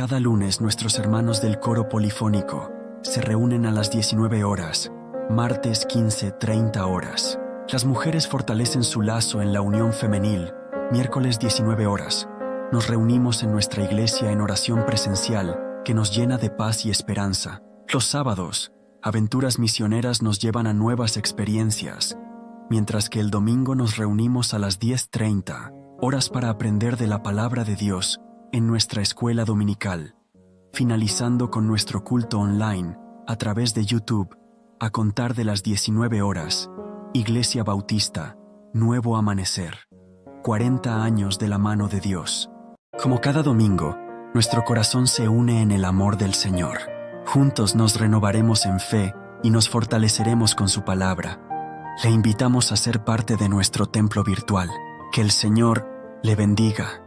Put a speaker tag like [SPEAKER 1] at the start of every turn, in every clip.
[SPEAKER 1] Cada lunes nuestros hermanos del coro polifónico se reúnen a las 19 horas, martes 15:30 horas. Las mujeres fortalecen su lazo en la unión femenil, miércoles 19 horas. Nos reunimos en nuestra iglesia en oración presencial que nos llena de paz y esperanza. Los sábados, aventuras misioneras nos llevan a nuevas experiencias, mientras que el domingo nos reunimos a las 10:30 horas para aprender de la palabra de Dios en nuestra escuela dominical, finalizando con nuestro culto online a través de YouTube a contar de las 19 horas. Iglesia Bautista, Nuevo Amanecer, 40 años de la mano de Dios. Como cada domingo, nuestro corazón se une en el amor del Señor. Juntos nos renovaremos en fe y nos fortaleceremos con su palabra. Le invitamos a ser parte de nuestro templo virtual. Que el Señor le bendiga.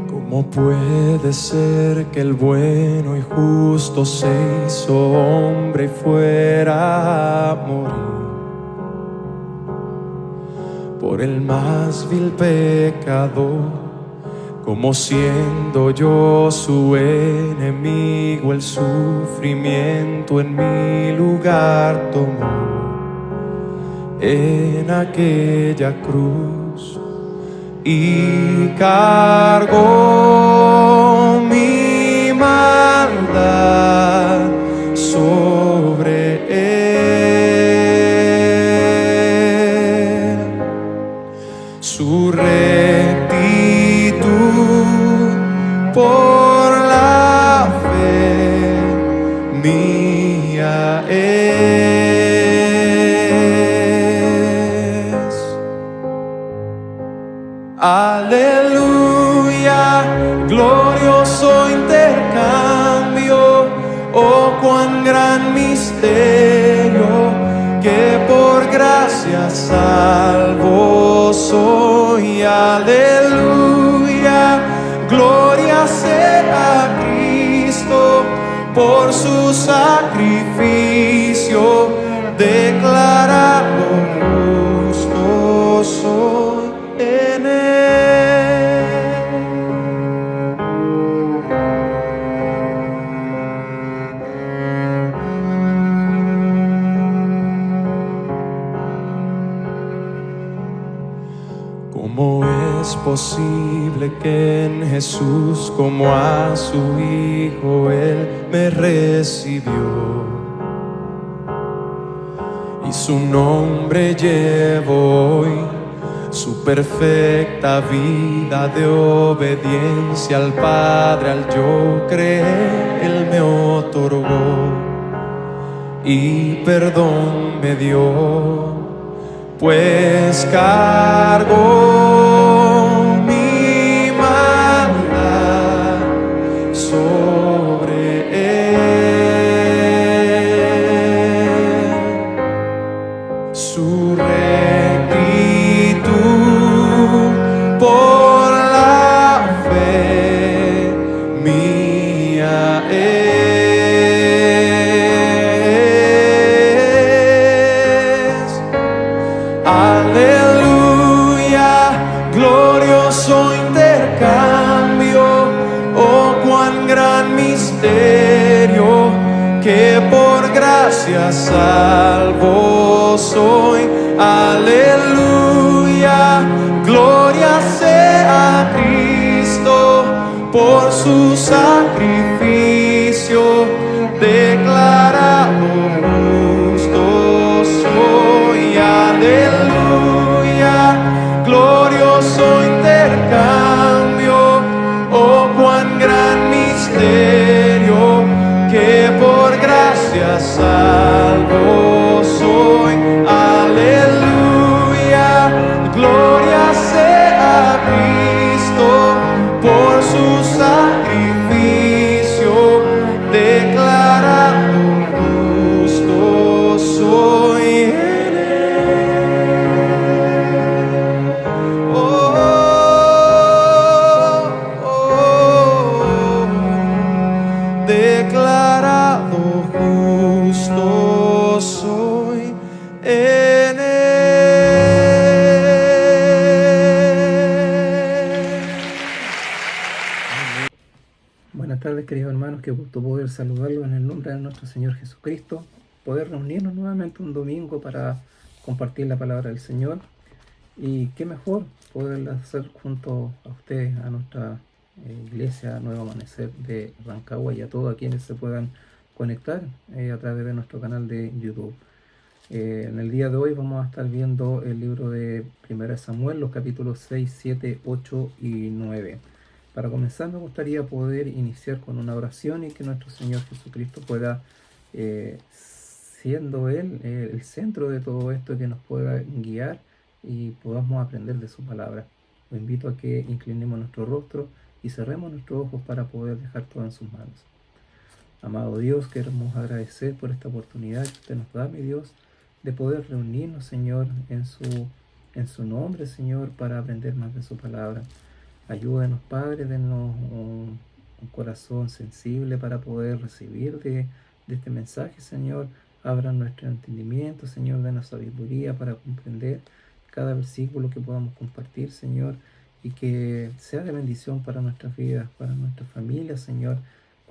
[SPEAKER 2] ¿Cómo puede ser que el bueno y justo se hizo hombre y fuera a morir por el más vil pecador? Como siendo yo su enemigo, el sufrimiento en mi lugar tomó en aquella cruz y cargó mi maldad sobre él. Su rectitud por la fe mía es. Aleluya, glorioso intercambio, oh cuán gran misterio, que por gracia salvo soy. Aleluya, gloria sea a Cristo por su sacrificio, declarado justo soy en él. ¿Cómo es posible que en Jesús, como a su Hijo, Él me recibió? Y su nombre llevo hoy, su perfecta vida de obediencia al Padre, al yo creer, Él me otorgó y perdón me dio, pues cargó mi maldad sobre él. Su rectitud por la fe mía es. Aleluya, glorioso intercambio, oh cuán gran misterio, que por gracia salvo soy. Aleluya, gloria sea a Cristo por su sacrificio, declarado justo soy. Aleluya, glorioso intercambio, oh cuán gran misterio, que por gracia salvo soy. Aleluya, gloria sea a Cristo por su sacrificio, de
[SPEAKER 3] Buenas tardes, queridos hermanos, qué gusto poder saludarlos en el nombre de nuestro Señor Jesucristo, poder reunirnos nuevamente un domingo para compartir la palabra del Señor, y qué mejor poderla hacer junto a ustedes, a nuestra iglesia Nuevo Amanecer de Rancagua, y a todos quienes se puedan conectar a través de nuestro canal de YouTube. En el día de hoy vamos a estar viendo el libro de 1 Samuel, los capítulos 6, 7, 8 y 9. Para comenzar, me gustaría poder iniciar con una oración y que nuestro Señor Jesucristo pueda, siendo Él el centro de todo esto, que nos pueda guiar y podamos aprender de su palabra. Lo invito a que inclinemos nuestro rostro y cerremos nuestros ojos para poder dejar todo en sus manos. Amado Dios, queremos agradecer por esta oportunidad que usted nos da, mi Dios, de poder reunirnos, Señor, en su nombre, Señor, para aprender más de su palabra. Ayúdenos, Padre, denos un corazón sensible para poder recibir de este mensaje, Señor. Abra nuestro entendimiento, Señor, denos sabiduría para comprender cada versículo que podamos compartir, Señor, y que sea de bendición para nuestras vidas, para nuestras familias, Señor.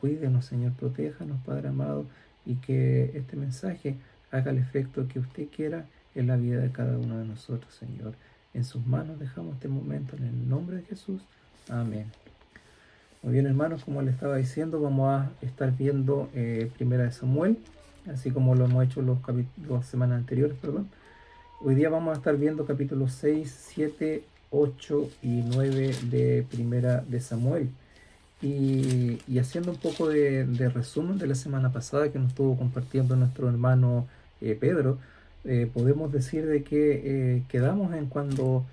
[SPEAKER 3] Cuídenos, Señor, protéjanos, Padre amado, y que este mensaje haga el efecto que usted quiera en la vida de cada uno de nosotros, Señor. En sus manos dejamos este momento en el nombre de Jesús. Amén. Muy bien, hermanos, como les estaba diciendo, vamos a estar viendo 1 Samuel, así como lo hemos hecho las semanas anteriores, perdón. Hoy día vamos a estar viendo capítulos 6, 7, 8 y 9 de 1 Samuel. Y haciendo un poco de resumen de la semana pasada que nos estuvo compartiendo nuestro hermano Pedro, podemos decir de que quedamos en cuando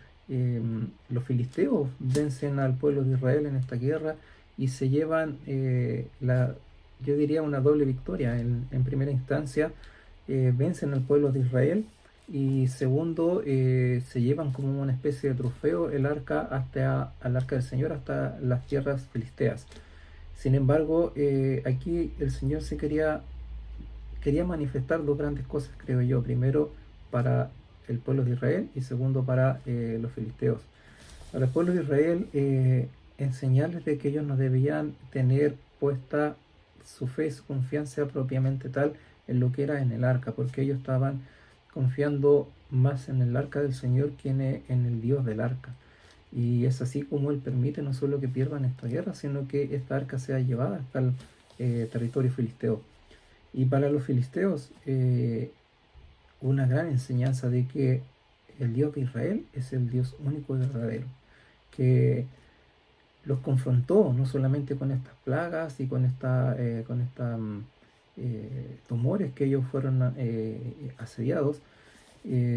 [SPEAKER 3] los filisteos vencen al pueblo de Israel en esta guerra y se llevan, yo diría, una doble victoria. En primera instancia, vencen al pueblo de Israel, y segundo, se llevan como una especie de trofeo el arca al arca del Señor hasta las tierras filisteas. Sin embargo, aquí el Señor quería manifestar dos grandes cosas, creo yo. Primero, para el pueblo de Israel, y segundo, para los filisteos. Para el pueblo de Israel, enseñarles de que ellos no debían tener puesta su fe y su confianza propiamente tal en lo que era en el arca, porque ellos estaban confiando más en el arca del Señor que en el Dios del arca. Y es así como Él permite no solo que pierdan esta guerra, sino que esta arca sea llevada hasta el territorio filisteo. Y para los filisteos, una gran enseñanza de que el Dios de Israel es el Dios único y verdadero, que los confrontó no solamente con estas plagas y con tumores que ellos fueron asediados,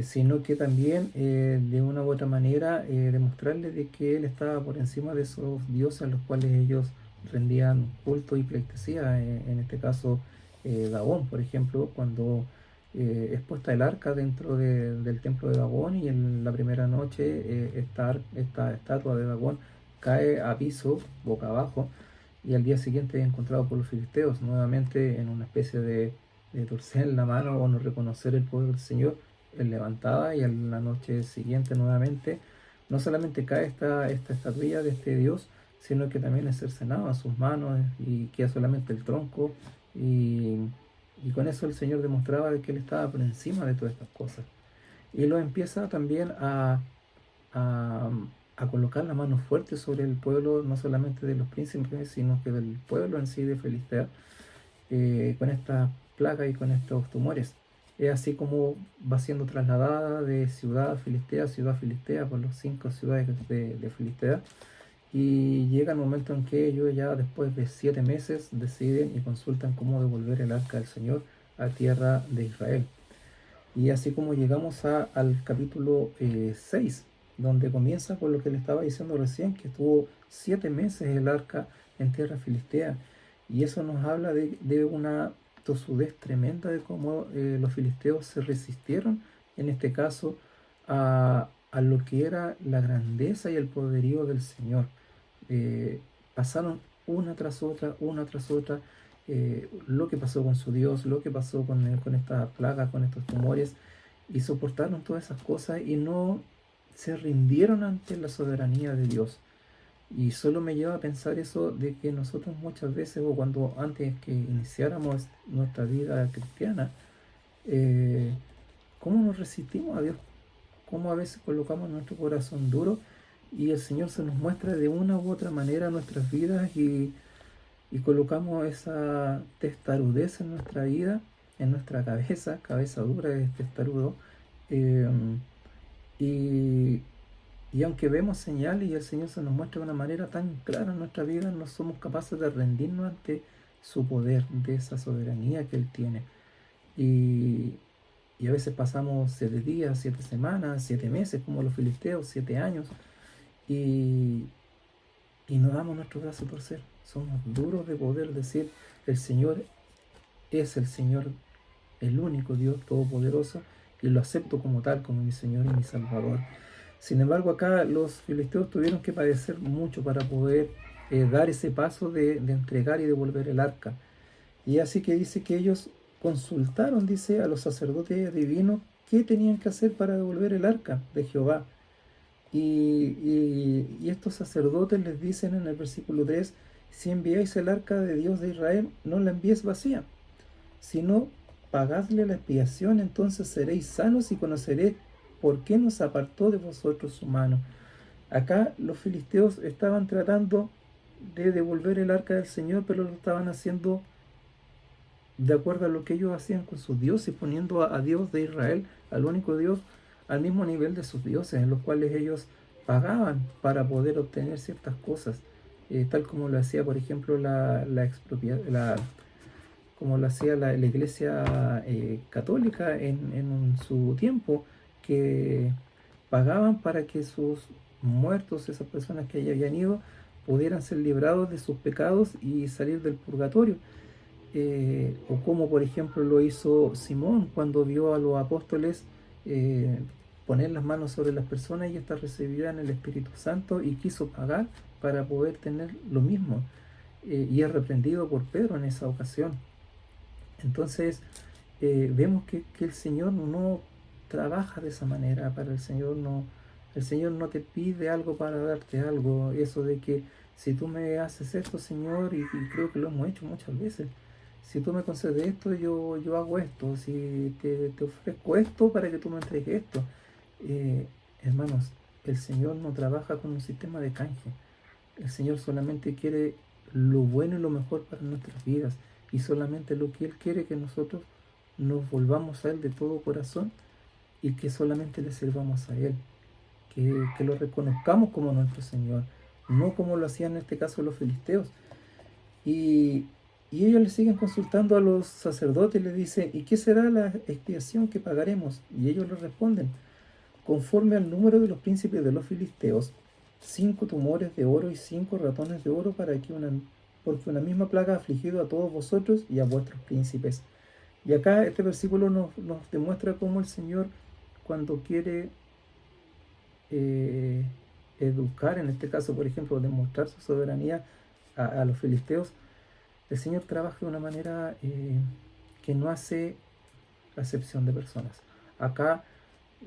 [SPEAKER 3] sino que también de una u otra manera demostrarles de que Él estaba por encima de esos dioses a los cuales ellos rendían culto y pleitesía. En este caso, Dagón, por ejemplo, cuando es puesta el arca dentro del templo de Dagón, y en la primera noche esta estatua de Dagón cae a piso, boca abajo, y al día siguiente es encontrado por los filisteos, nuevamente en una especie de torcer en la mano o no reconocer el poder del Señor. Él levantada, y a la noche siguiente nuevamente no solamente cae esta estatuilla de este Dios, sino que también es cercenado a sus manos y queda solamente el tronco, y con eso el Señor demostraba de que Él estaba por encima de todas estas cosas. Y lo empieza también a colocar la mano fuerte sobre el pueblo, no solamente de los príncipes, sino que del pueblo en sí de Filistea, con esta plaga y con estos tumores. Es así como va siendo trasladada de ciudad a ciudad filistea por las 5 ciudades de Filistea, y llega el momento en que ellos ya después de 7 meses deciden y consultan cómo devolver el arca del Señor a tierra de Israel. Y así como llegamos al capítulo 6, donde comienza con lo que le estaba diciendo recién, que estuvo 7 meses el arca en tierra filistea, y eso nos habla de una tosudez tremenda de cómo los filisteos se resistieron, en este caso, a lo que era la grandeza y el poderío del Señor. Pasaron una tras otra, lo que pasó con su Dios, lo que pasó con esta plaga, con estos tumores, y soportaron todas esas cosas y no se rindieron ante la soberanía de Dios. Y solo me lleva a pensar eso de que nosotros muchas veces, o cuando antes que iniciáramos nuestra vida cristiana, eh, cómo nos resistimos a Dios, cómo a veces colocamos nuestro corazón duro y el Señor se nos muestra de una u otra manera en nuestras vidas y colocamos esa testarudez en nuestra vida, en nuestra cabeza, cabeza dura es testarudo, eh, y, y aunque vemos señales y el Señor se nos muestra de una manera tan clara en nuestra vida, no somos capaces de rendirnos ante su poder, de esa soberanía que Él tiene. Y, y a veces pasamos 7 días, 7 semanas, 7 meses, como los filisteos, 7 años, y, y no damos nuestro brazo a torcer. Somos duros de poder decir, el Señor es el Señor, el único Dios todopoderoso, y lo acepto como tal, como mi Señor y mi Salvador. Sin embargo, acá los filisteos tuvieron que padecer mucho para poder dar ese paso de entregar y devolver el arca. Y así que dice que ellos consultaron, dice, a los sacerdotes divinos qué tenían que hacer para devolver el arca de Jehová. Y estos sacerdotes les dicen en el versículo 3, si enviáis el arca de Dios de Israel, no la enviéis vacía, sino pagadle la expiación, entonces seréis sanos y conoceréis por qué nos apartó de vosotros su mano. Acá los filisteos estaban tratando de devolver el arca del Señor, pero lo estaban haciendo de acuerdo a lo que ellos hacían con sus dioses, poniendo a Dios de Israel, al único Dios, al mismo nivel de sus dioses, en los cuales ellos pagaban para poder obtener ciertas cosas, tal como lo hacía, por ejemplo, como lo hacía la iglesia católica en su tiempo, que pagaban para que sus muertos, esas personas que ya habían ido, pudieran ser librados de sus pecados y salir del purgatorio. O como por ejemplo lo hizo Simón cuando vio a los apóstoles poner las manos sobre las personas y éstas recibían el Espíritu Santo y quiso pagar para poder tener lo mismo. Y es reprendido por Pedro en esa ocasión. Entonces vemos que el Señor no trabaja de esa manera. Para el Señor no te pide algo para darte algo. Eso de que si tú me haces esto, Señor, y creo que lo hemos hecho muchas veces, si tú me concedes esto, yo hago esto. Si te ofrezco esto para que tú me entregues esto. Hermanos, el Señor no trabaja con un sistema de canje. El Señor solamente quiere lo bueno y lo mejor para nuestras vidas. Y solamente lo que Él quiere que nosotros nos volvamos a Él de todo corazón y que solamente le sirvamos a Él. Que lo reconozcamos como nuestro Señor. No como lo hacían en este caso los filisteos. Y ellos le siguen consultando a los sacerdotes y les dice, ¿y qué será la expiación que pagaremos? Y ellos les responden, conforme al número de los príncipes de los filisteos, 5 tumores de oro y 5 ratones de oro porque una misma plaga ha afligido a todos vosotros y a vuestros príncipes. Y acá este versículo nos demuestra cómo el Señor, cuando quiere educar, en este caso por ejemplo, demostrar su soberanía a los filisteos, el Señor trabaja de una manera que no hace acepción de personas. Acá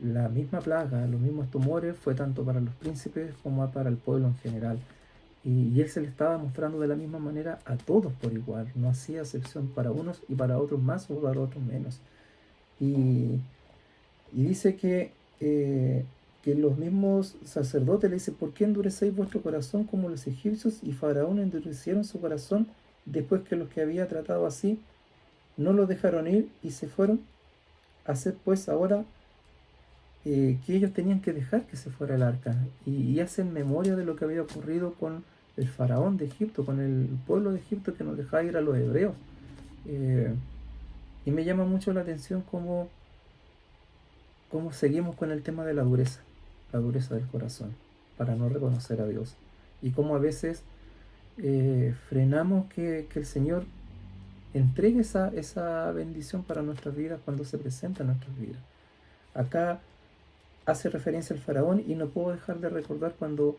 [SPEAKER 3] la misma plaga, los mismos tumores, fue tanto para los príncipes como para el pueblo en general. Y Él se le estaba mostrando de la misma manera a todos por igual. No hacía excepción para unos y para otros más o para otros menos. Y dice que los mismos sacerdotes le dicen, ¿por qué endurecéis vuestro corazón como los egipcios? Y Faraón endurecieron su corazón después que los que había tratado así no los dejaron ir y se fueron. Haced pues ahora que ellos tenían que dejar que se fuera el arca. Y hacen memoria de lo que había ocurrido con el faraón de Egipto, con el pueblo de Egipto que nos dejaba ir a los hebreos. Y me llama mucho la atención cómo seguimos con el tema de la dureza del corazón, para no reconocer a Dios. Y cómo a veces frenamos que el Señor entregue esa bendición para nuestras vidas cuando se presenta en nuestras vidas. Acá hace referencia al faraón y no puedo dejar de recordar cuando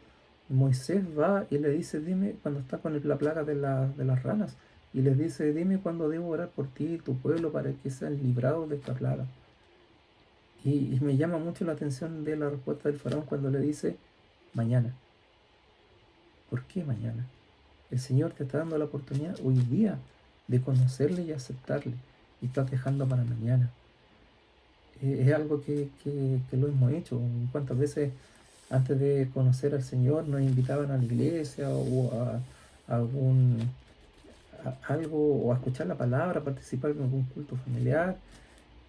[SPEAKER 3] Moisés va y le dice, dime, cuando está con la plaga de las ranas, y les dice, dime cuándo debo orar por ti y tu pueblo para que sean librados de esta plaga. Y me llama mucho la atención de la respuesta del faraón cuando le dice, mañana. ¿Por qué mañana? El Señor te está dando la oportunidad hoy día de conocerle y aceptarle, y estás dejando para mañana. Es algo que lo hemos hecho. ¿Cuántas veces antes de conocer al Señor nos invitaban a la iglesia o a algún algo, o a escuchar la palabra, a participar en algún culto familiar?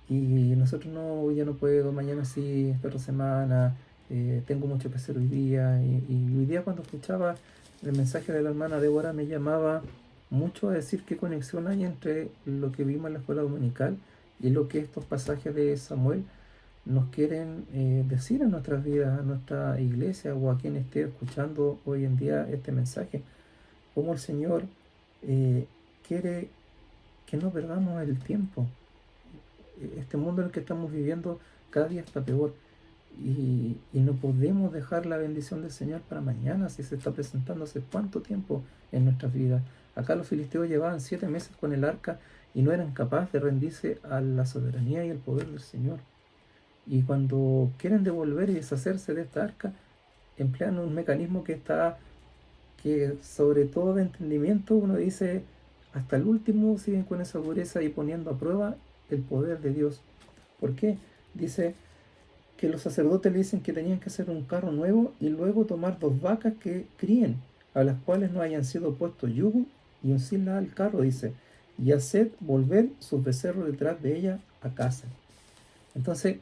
[SPEAKER 3] Y nosotros no, hoy ya no puedo, mañana sí, esta otra semana, tengo mucho que hacer hoy día. Y hoy día, cuando escuchaba el mensaje de la hermana Débora, me llamaba mucho a decir qué conexión hay entre lo que vimos en la escuela dominical y lo que estos pasajes de Samuel nos quieren decir a nuestras vidas, a nuestra iglesia, o a quien esté escuchando hoy en día este mensaje. Cómo el Señor quiere que no perdamos el tiempo. Este mundo en el que estamos viviendo cada día está peor, y no podemos dejar la bendición del Señor para mañana, si se está presentando hace cuánto tiempo en nuestras vidas. Acá los filisteos llevaban 7 meses con el arca y no eran capaces de rendirse a la soberanía y el poder del Señor. Y cuando quieren devolver y deshacerse de esta arca, emplean un mecanismo que sobre todo de entendimiento, uno dice, hasta el último siguen con esa dureza y poniendo a prueba el poder de Dios. ¿Por qué? Dice que los sacerdotes le dicen que tenían que hacer un carro nuevo y luego tomar 2 vacas que críen, a las cuales no hayan sido puestos yugo, y uncirlas al carro, dice, y hacer volver sus becerros detrás de ella a casa. Entonces,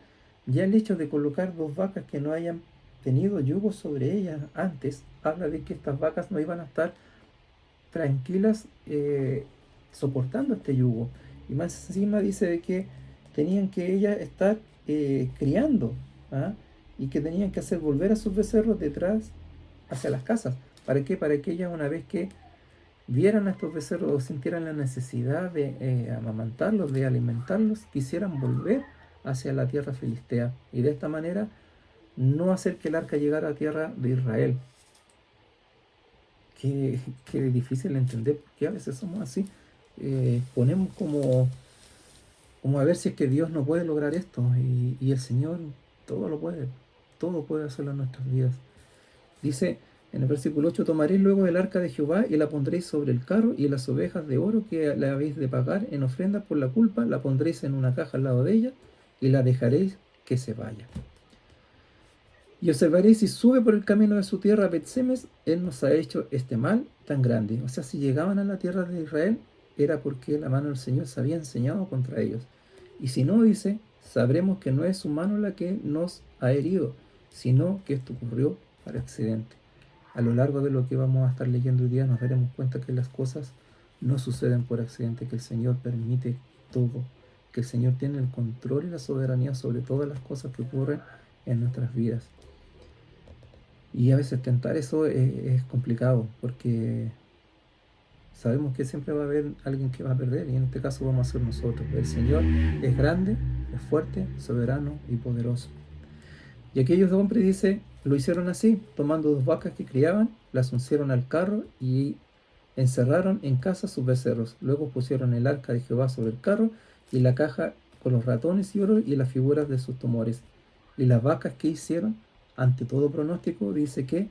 [SPEAKER 3] ya el hecho de colocar 2 vacas que no hayan tenido yugo sobre ellas antes, habla de que estas vacas no iban a estar tranquilas soportando este yugo. Y más encima dice de que tenían que ellas estar criando, ¿ah? Y que tenían que hacer volver a sus becerros detrás hacia las casas. ¿Para qué? Para que ellas, una vez que vieran a estos becerros o sintieran la necesidad de amamantarlos, de alimentarlos, quisieran volver hacia la tierra filistea, y de esta manera no hacer que el arca llegara a tierra de Israel. Qué difícil de entender, porque a veces somos así. Ponemos como a ver si es que Dios no puede lograr esto, y el Señor todo lo puede, todo puede hacerlo en nuestras vidas. Dice en el versículo 8: tomaréis luego el arca de Jehová y la pondréis sobre el carro, y las ovejas de oro que le habéis de pagar en ofrenda por la culpa la pondréis en una caja al lado de ella, y la dejaréis que se vaya. Y observaréis si sube por el camino de su tierra a Bet-Semes, él nos ha hecho este mal tan grande. O sea, si llegaban a la tierra de Israel, era porque la mano del Señor se había enseñado contra ellos. Y si no, dice, sabremos que no es su mano la que nos ha herido, sino que esto ocurrió por accidente. A lo largo de lo que vamos a estar leyendo hoy día, nos daremos cuenta que las cosas no suceden por accidente, que el Señor permite todo, que el Señor tiene el control y la soberanía sobre todas las cosas que ocurren en nuestras vidas. Y a veces tentar eso es complicado, porque sabemos que siempre va a haber alguien que va a perder, y en este caso vamos a ser nosotros. El Señor es grande, es fuerte, soberano y poderoso. Y aquellos hombres, dice, lo hicieron así, tomando 2 vacas que criaban, las uncieron al carro y encerraron en casa sus becerros. Luego pusieron el arca de Jehová sobre el carro y la caja con los ratones y oro y las figuras de sus tumores. Y las vacas, que hicieron, ante todo pronóstico, dice que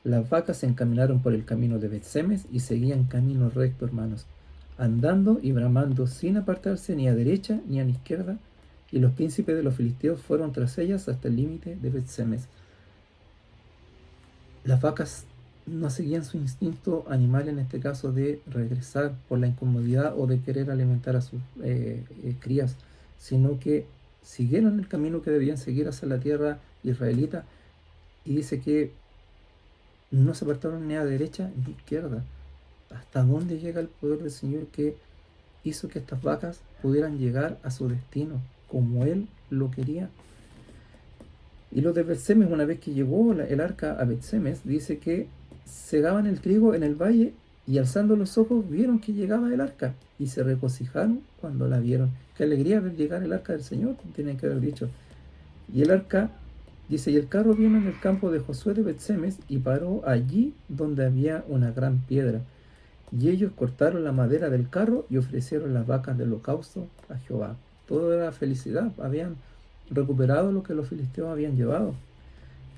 [SPEAKER 3] las vacas se encaminaron por el camino de Bet-Semes y seguían camino recto, hermanos, andando y bramando sin apartarse ni a derecha ni a la izquierda, y los príncipes de los filisteos fueron tras ellas hasta el límite de Bet-Semes. Las vacas no seguían su instinto animal, en este caso de regresar por la incomodidad o de querer alimentar a sus crías, sino que siguieron el camino que debían seguir hacia la tierra israelita, y dice que no se apartaron ni a derecha ni a izquierda. ¿Hasta dónde llega el poder del Señor, que hizo que estas vacas pudieran llegar a su destino como Él lo quería? Y los de Bet-Semes, una vez que llegó el arca a Bet-Semes, dice que segaban el trigo en el valle, y alzando los ojos vieron que llegaba el arca, y se regocijaron cuando la vieron. Qué alegría ver llegar el arca del Señor, tienen que haber dicho. Y el arca, dice, y el carro vino en el campo de Josué de Bet-Semes, y paró allí donde había una gran piedra. Y ellos cortaron la madera del carro y ofrecieron las vacas de holocausto a Jehová. Todo era felicidad, habían recuperado lo que los filisteos habían llevado.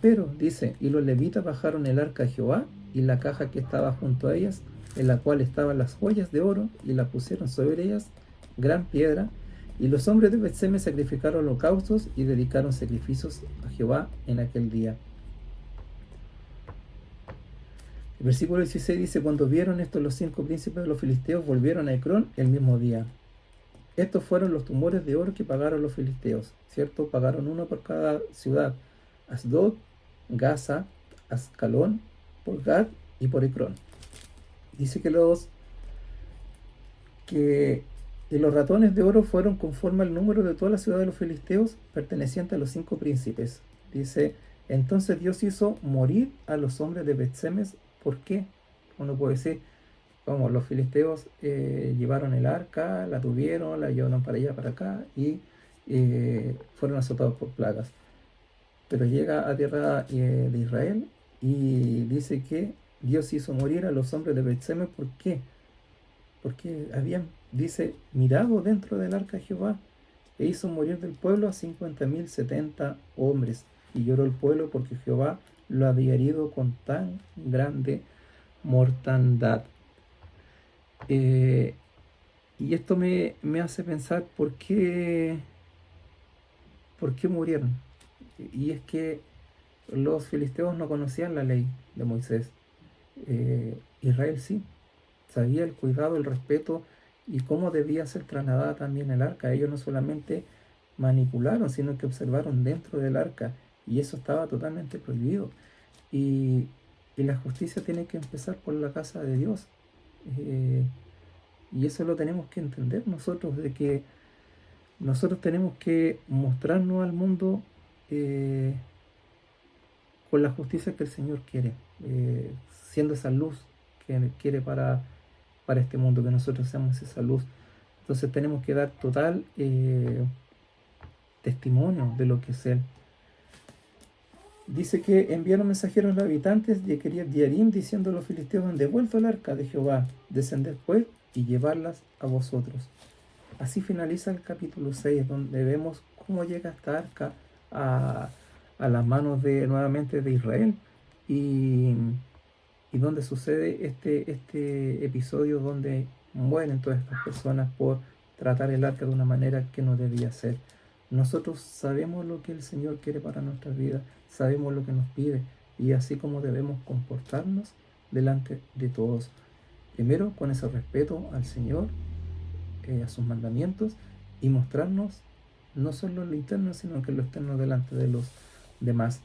[SPEAKER 3] Pero, dice, y los levitas bajaron el arca a Jehová y la caja que estaba junto a ellas, en la cual estaban las joyas de oro, y la pusieron sobre ellas gran piedra. Y los hombres de Bet-Semes sacrificaron holocaustos y dedicaron sacrificios a Jehová en aquel día. El versículo 16 dice: cuando vieron esto los 5 príncipes de los filisteos, volvieron a Ecrón el mismo día. Estos fueron los tumores de oro que pagaron los filisteos, ¿cierto? Pagaron uno por cada ciudad: Asdod, Gaza, Ascalón, por Gad y por Ecrón. Dice que los ratones de oro fueron conforme al número de todas las ciudades de los filisteos pertenecientes a los 5 príncipes. Dice: entonces Dios hizo morir a los hombres de Bet-Semes. ¿Por qué? Uno puede decir, como los filisteos llevaron el arca, la tuvieron, la llevaron para allá, para acá, y fueron azotados por plagas. Pero llega a tierra de Israel y dice que Dios hizo morir a los hombres de Bet-Semes. ¿Por qué? Porque habían, dice, mirado dentro del arca de Jehová, e hizo morir del pueblo a 50.070 hombres. Y lloró el pueblo porque Jehová lo había herido con tan grande mortandad. Y esto me hace pensar por qué murieron. Y es que los filisteos no conocían la ley de Moisés. Israel sí, sabía el cuidado, el respeto y cómo debía ser trasladada también el arca. Ellos no solamente manipularon, sino que observaron dentro del arca, y eso estaba totalmente prohibido. Y la justicia tiene que empezar por la casa de Dios. Y eso lo tenemos que entender nosotros, de que nosotros tenemos que mostrarnos al mundo con la justicia que el Señor quiere, siendo esa luz que Él quiere para este mundo, que nosotros seamos esa luz. Entonces tenemos que dar total testimonio de lo que es Él. Dice que enviaron mensajeros a los habitantes de Kiriat Jearim, diciendo a los filisteos: han devuelto el arca de Jehová, descended pues y llevarlas a vosotros. Así finaliza el capítulo 6, donde vemos cómo llega esta arca a las manos nuevamente de Israel, y donde sucede este episodio donde mueren todas estas personas por tratar el arca de una manera que no debía ser. Nosotros sabemos lo que el Señor quiere para nuestras vidas, sabemos lo que nos pide, y así como debemos comportarnos delante de todos. Primero, con ese respeto al Señor, a sus mandamientos, y mostrarnos no solo en lo interno, sino que en lo externo delante de los demás.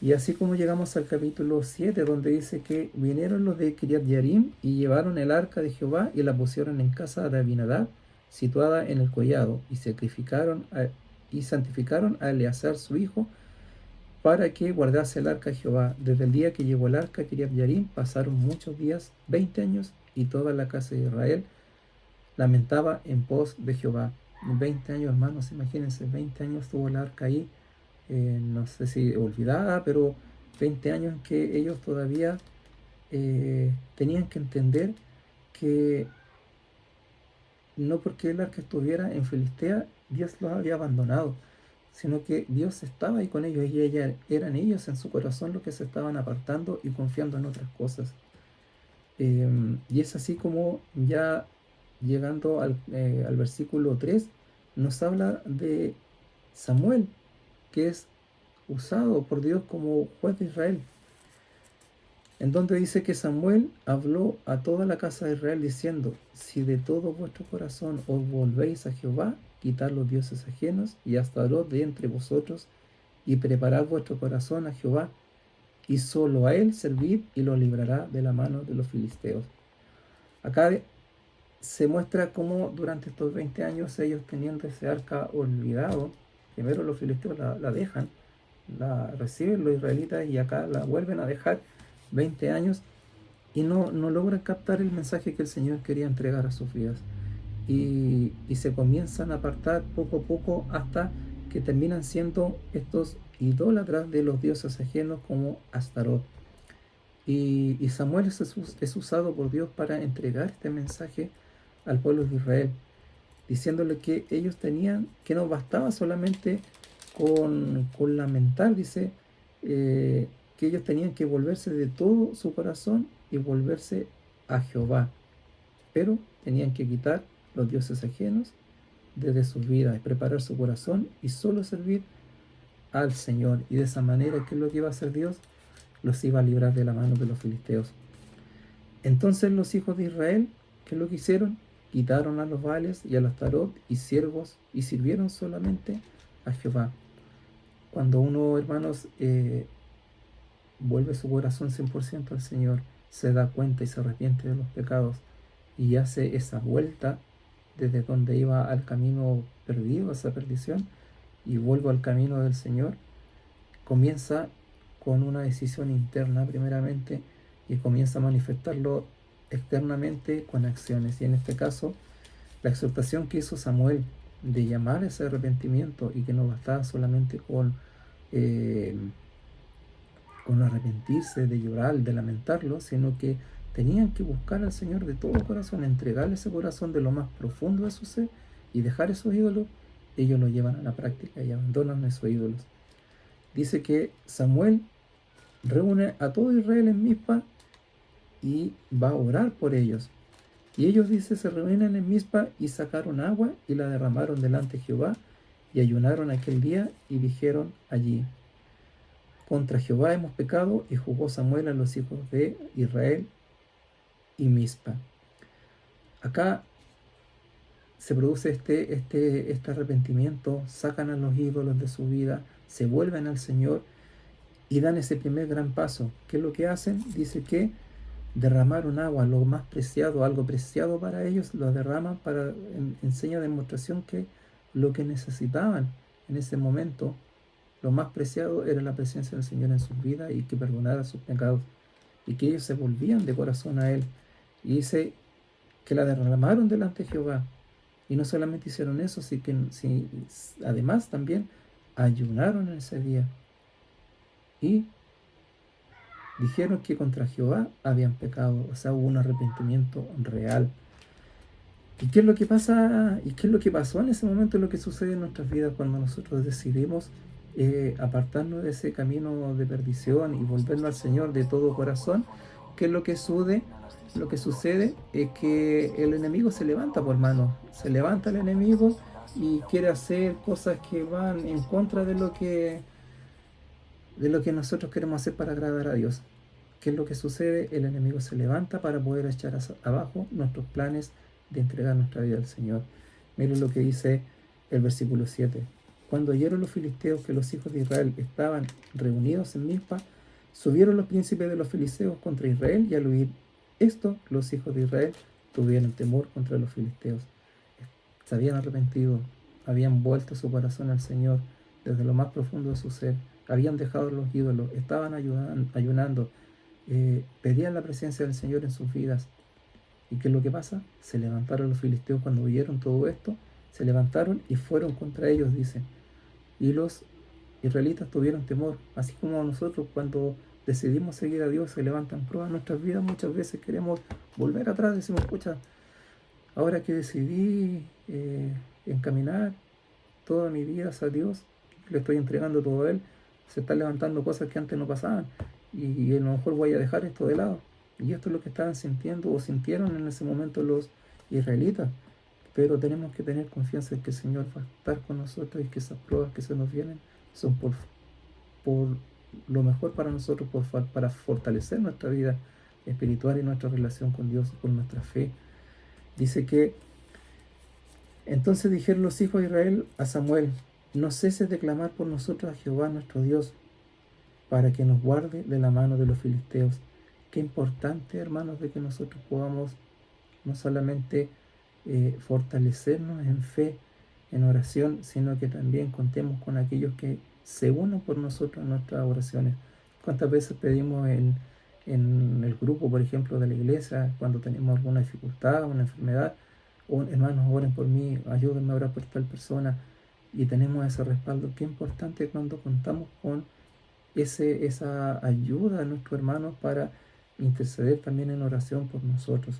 [SPEAKER 3] Y así como llegamos al capítulo 7, donde dice que vinieron los de Kiriat Jearim y llevaron el arca de Jehová y la pusieron en casa de Abinadab, situada en el collado, y santificaron a Eleazar su hijo, para que guardase el arca de Jehová. Desde el día que llegó el arca a Kiriat Jearim pasaron muchos días, 20 años, y toda la casa de Israel lamentaba en pos de Jehová. 20 años, hermanos, imagínense, 20 años tuvo el arca ahí, no sé si olvidada, pero 20 años en que ellos todavía tenían que entender que no porque el arca estuviera en Filistea, Dios los había abandonado, sino que Dios estaba ahí con ellos, y eran ellos en su corazón los que se estaban apartando y confiando en otras cosas. Y es así como, ya llegando al versículo 3, nos habla de Samuel, que es usado por Dios como juez de Israel, en donde dice que Samuel habló a toda la casa de Israel diciendo: si de todo vuestro corazón os volvéis a Jehová, quitad los dioses ajenos y Astarot de entre vosotros, y preparad vuestro corazón a Jehová, y solo a él servid, y lo librará de la mano de los filisteos. Acá se muestra cómo durante estos 20 años, ellos teniendo ese arca olvidado, primero los filisteos la dejan, la reciben los israelitas, y acá la vuelven a dejar 20 años, y no logran captar el mensaje que el Señor quería entregar a sus vidas, y se comienzan a apartar poco a poco, hasta que terminan siendo estos idólatras de los dioses ajenos como Astarot. Y Samuel es usado por Dios para entregar este mensaje al pueblo de Israel, diciéndole que ellos tenían, que no bastaba solamente con lamentar, dice, que que ellos tenían que volverse de todo su corazón y volverse a Jehová, pero tenían que quitar los dioses ajenos desde sus vidas y preparar su corazón y solo servir al Señor. Y de esa manera, ¿qué es lo que iba a hacer Dios? Los iba a librar de la mano de los filisteos. Entonces los hijos de Israel, ¿qué es lo que hicieron? Quitaron a los Baales y a los Tarot y siervos y sirvieron solamente a Jehová. Cuando uno, hermanos, vuelve su corazón 100% al Señor, se da cuenta y se arrepiente de los pecados y hace esa vuelta desde donde iba al camino perdido, a esa perdición, y vuelvo al camino del Señor, comienza con una decisión interna primeramente y comienza a manifestarlo externamente con acciones. Y en este caso, la exhortación que hizo Samuel de llamar a ese arrepentimiento y que no bastaba solamente con arrepentirse, de llorar, de lamentarlo, sino que tenían que buscar al Señor de todo corazón, entregarle ese corazón de lo más profundo de su ser y dejar esos ídolos. Ellos lo llevan a la práctica y abandonan esos ídolos. Dice que Samuel reúne a todo Israel en Mizpa y va a orar por ellos. Y ellos, dice, se reúnen en Mizpa y sacaron agua y la derramaron delante de Jehová y ayunaron aquel día y dijeron allí: contra Jehová hemos pecado. Y juzgó Samuel a los hijos de Israel y Mizpa. Acá se produce este arrepentimiento, sacan a los ídolos de su vida, se vuelven al Señor y dan ese primer gran paso. ¿Qué es lo que hacen? Dice que derramaron agua, lo más preciado, algo preciado para ellos, lo derraman para en seña de demostración que lo que necesitaban en ese momento, lo más preciado era la presencia del Señor en sus vidas y que perdonara sus pecados y que ellos se volvían de corazón a Él. Y dice que la derramaron delante de Jehová. Y no solamente hicieron eso, sino que además también ayunaron en ese día. Y dijeron que contra Jehová habían pecado, o sea, hubo un arrepentimiento real. ¿Y qué es lo que pasa? ¿Y qué es lo que pasó en ese momento? Es lo que sucede en nuestras vidas cuando nosotros decidimos apartarnos de ese camino de perdición y volvernos al Señor de todo corazón. ¿Qué es lo que sucede? Lo que sucede es que el enemigo se levanta, por mano. Se levanta el enemigo y quiere hacer cosas que van en contra de lo que nosotros queremos hacer para agradar a Dios. ¿Qué es lo que sucede? El enemigo se levanta para poder echar abajo nuestros planes de entregar nuestra vida al Señor. Miren lo que dice el versículo 7. Cuando oyeron los filisteos que los hijos de Israel estaban reunidos en Mizpa, subieron los príncipes de los filisteos contra Israel, y al oír esto, los hijos de Israel tuvieron temor contra los filisteos. Se habían arrepentido, habían vuelto su corazón al Señor desde lo más profundo de su ser, habían dejado los ídolos, estaban ayunando, pedían la presencia del Señor en sus vidas. ¿Y qué es lo que pasa? Se levantaron los filisteos cuando oyeron todo esto, se levantaron y fueron contra ellos, dice. Y los israelitas tuvieron temor, así como nosotros cuando decidimos seguir a Dios se levantan pruebas en nuestras vidas. Muchas veces queremos volver atrás, decimos, escucha, ahora que decidí encaminar toda mi vida hacia Dios, le estoy entregando todo a Él, se están levantando cosas que antes no pasaban y a lo mejor voy a dejar esto de lado. Y esto es lo que estaban sintiendo o sintieron en ese momento los israelitas. Pero tenemos que tener confianza en que el Señor va a estar con nosotros y que esas pruebas que se nos vienen son por lo mejor para nosotros, para fortalecer nuestra vida espiritual y nuestra relación con Dios, con nuestra fe. Dice que entonces dijeron los hijos de Israel a Samuel: no ceses de clamar por nosotros a Jehová nuestro Dios, para que nos guarde de la mano de los filisteos. Qué importante, hermanos, de que nosotros podamos no solamente fortalecernos en fe, en oración, sino que también contemos con aquellos que se unan por nosotros en nuestras oraciones. ¿Cuántas veces pedimos en el grupo, por ejemplo, de la iglesia, cuando tenemos alguna dificultad, una enfermedad, o hermanos, oren por mí, ayúdenme a orar por tal persona, y tenemos ese respaldo? Qué importante cuando contamos con esa ayuda de nuestros hermanos para interceder también en oración por nosotros.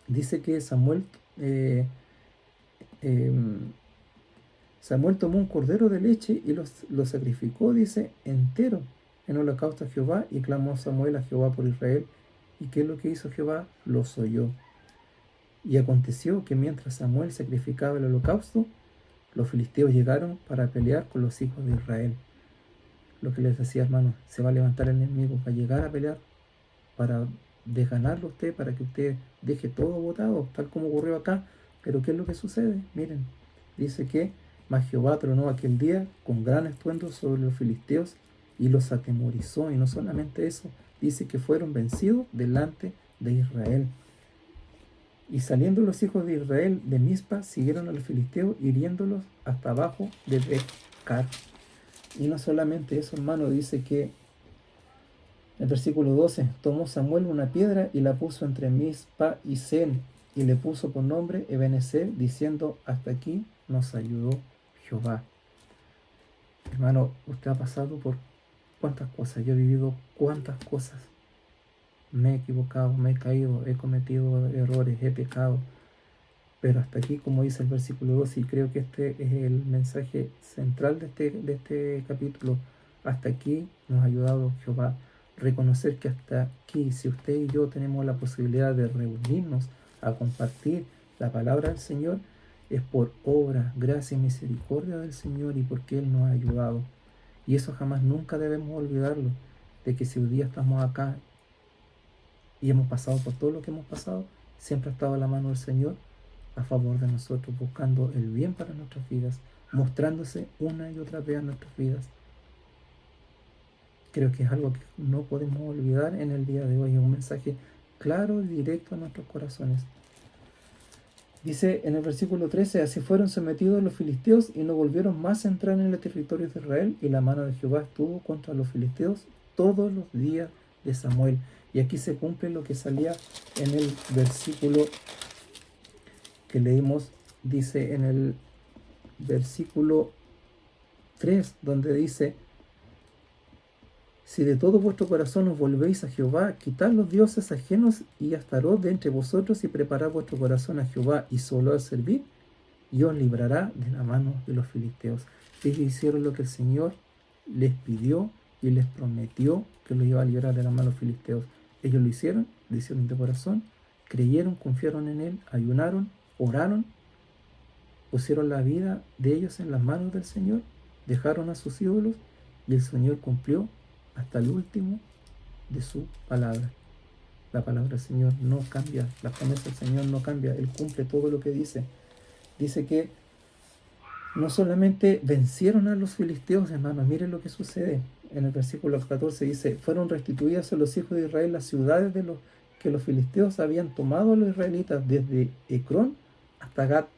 [SPEAKER 3] Dice que Samuel tomó un cordero de leche y lo sacrificó, dice, entero en holocausto a Jehová, y clamó Samuel a Jehová por Israel. ¿Y qué es lo que hizo Jehová? Los oyó. Y aconteció que mientras Samuel sacrificaba el holocausto, los filisteos llegaron para pelear con los hijos de Israel. Lo que les decía, hermano, se va a levantar el enemigo, va a llegar a pelear para desganarlo a usted, para que usted deje todo botado, tal como ocurrió acá. Pero ¿qué es lo que sucede? Miren, dice que mas Jehová tronó aquel día con gran estruendo sobre los filisteos y los atemorizó. Y no solamente eso, dice que fueron vencidos delante de Israel. Y saliendo los hijos de Israel de Mizpa, siguieron a los filisteos, hiriéndolos hasta abajo de Bet-car. Y no solamente eso, hermano, dice que en el versículo 12, tomó Samuel una piedra y la puso entre Mizpa y Sen, y le puso por nombre Ebenezer, diciendo, hasta aquí nos ayudó Jehová. Hermano, usted ha pasado por cuántas cosas, yo he vivido cuántas cosas. Me he equivocado, me he caído, he cometido errores, he pecado. Pero hasta aquí, como dice el versículo 12, y creo que este es el mensaje central de este capítulo, hasta aquí nos ha ayudado Jehová. Reconocer que hasta aquí, si usted y yo tenemos la posibilidad de reunirnos a compartir la palabra del Señor, es por obra, gracia y misericordia del Señor y porque Él nos ha ayudado. Y eso jamás, nunca debemos olvidarlo, de que si hoy día estamos acá y hemos pasado por todo lo que hemos pasado, siempre ha estado la mano del Señor a favor de nosotros, buscando el bien para nuestras vidas, mostrándose una y otra vez a nuestras vidas. Creo que es algo que no podemos olvidar en el día de hoy, es un mensaje claro y directo a nuestros corazones. Dice en el versículo 13, así fueron sometidos los filisteos y no volvieron más a entrar en el territorio de Israel, y la mano de Jehová estuvo contra los filisteos todos los días de Samuel. Y aquí se cumple lo que salía en el versículo que leímos, dice en el versículo 3, donde dice, si de todo vuestro corazón os volvéis a Jehová, quitad los dioses ajenos y Astarot de entre vosotros, y preparad vuestro corazón a Jehová y solo al servir, y os librará de la mano de los filisteos. Ellos hicieron lo que el Señor les pidió y les prometió que los iba a librar de la mano de los filisteos. Ellos lo hicieron de corazón, creyeron, confiaron en Él, ayunaron, oraron, pusieron la vida de ellos en las manos del Señor, dejaron a sus ídolos, y el Señor cumplió hasta el último de su palabra. La palabra del Señor no cambia, la promesa del Señor no cambia, Él cumple todo lo que dice. Dice que no solamente vencieron a los filisteos, hermanos, miren lo que sucede. En el versículo 14 dice, fueron restituidas a los hijos de Israel las ciudades de los que los filisteos habían tomado a los israelitas, desde Ecrón hasta Gat.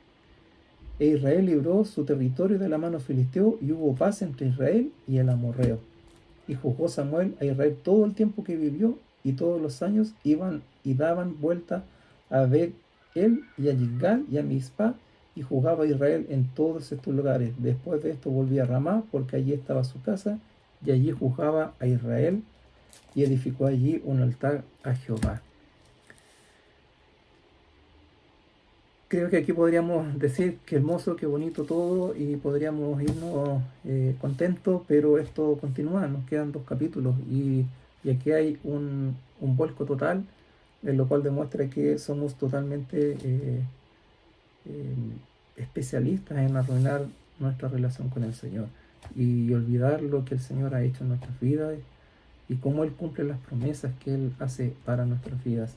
[SPEAKER 3] E Israel libró su territorio de la mano filisteo, y hubo paz entre Israel y el amorreo. Y juzgó Samuel a Israel todo el tiempo que vivió, y todos los años iban y daban vuelta a Bet-el y a Gilgal y a Mizpa, y juzgaba a Israel en todos estos lugares. Después de esto volvía a Ramá, porque allí estaba su casa, y allí juzgaba a Israel, y edificó allí un altar a Jehová. Creo que aquí podríamos decir que hermoso, que bonito todo, y podríamos irnos contentos, pero esto continúa, nos quedan 2 capítulos, y aquí hay un vuelco total, en lo cual demuestra que somos totalmente especialistas en arruinar nuestra relación con el Señor y olvidar lo que el Señor ha hecho en nuestras vidas y cómo Él cumple las promesas que Él hace para nuestras vidas.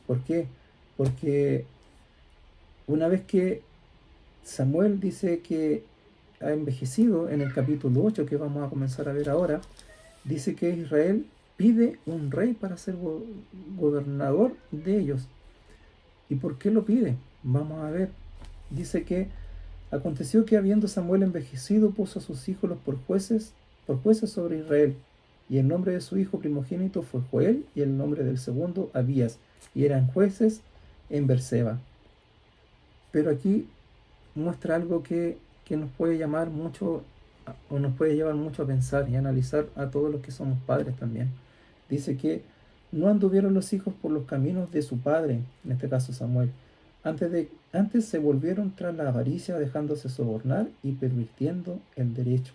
[SPEAKER 3] ¿Por qué? Porque una vez que Samuel dice que ha envejecido, en el capítulo 8 que vamos a comenzar a ver ahora, dice que Israel pide un rey para ser gobernador de ellos. ¿Y por qué lo pide? Vamos a ver. Dice que aconteció que habiendo Samuel envejecido, puso a sus hijos por jueces sobre Israel. Y el nombre de su hijo primogénito fue Joel, y el nombre del segundo Abías, y eran jueces en Berseba. Pero aquí muestra algo que nos puede llamar mucho, o nos puede llevar mucho a pensar y a analizar a todos los que somos padres también. Dice que no anduvieron los hijos por los caminos de su padre, en este caso Samuel. Antes se volvieron tras la avaricia, dejándose sobornar y pervirtiendo el derecho.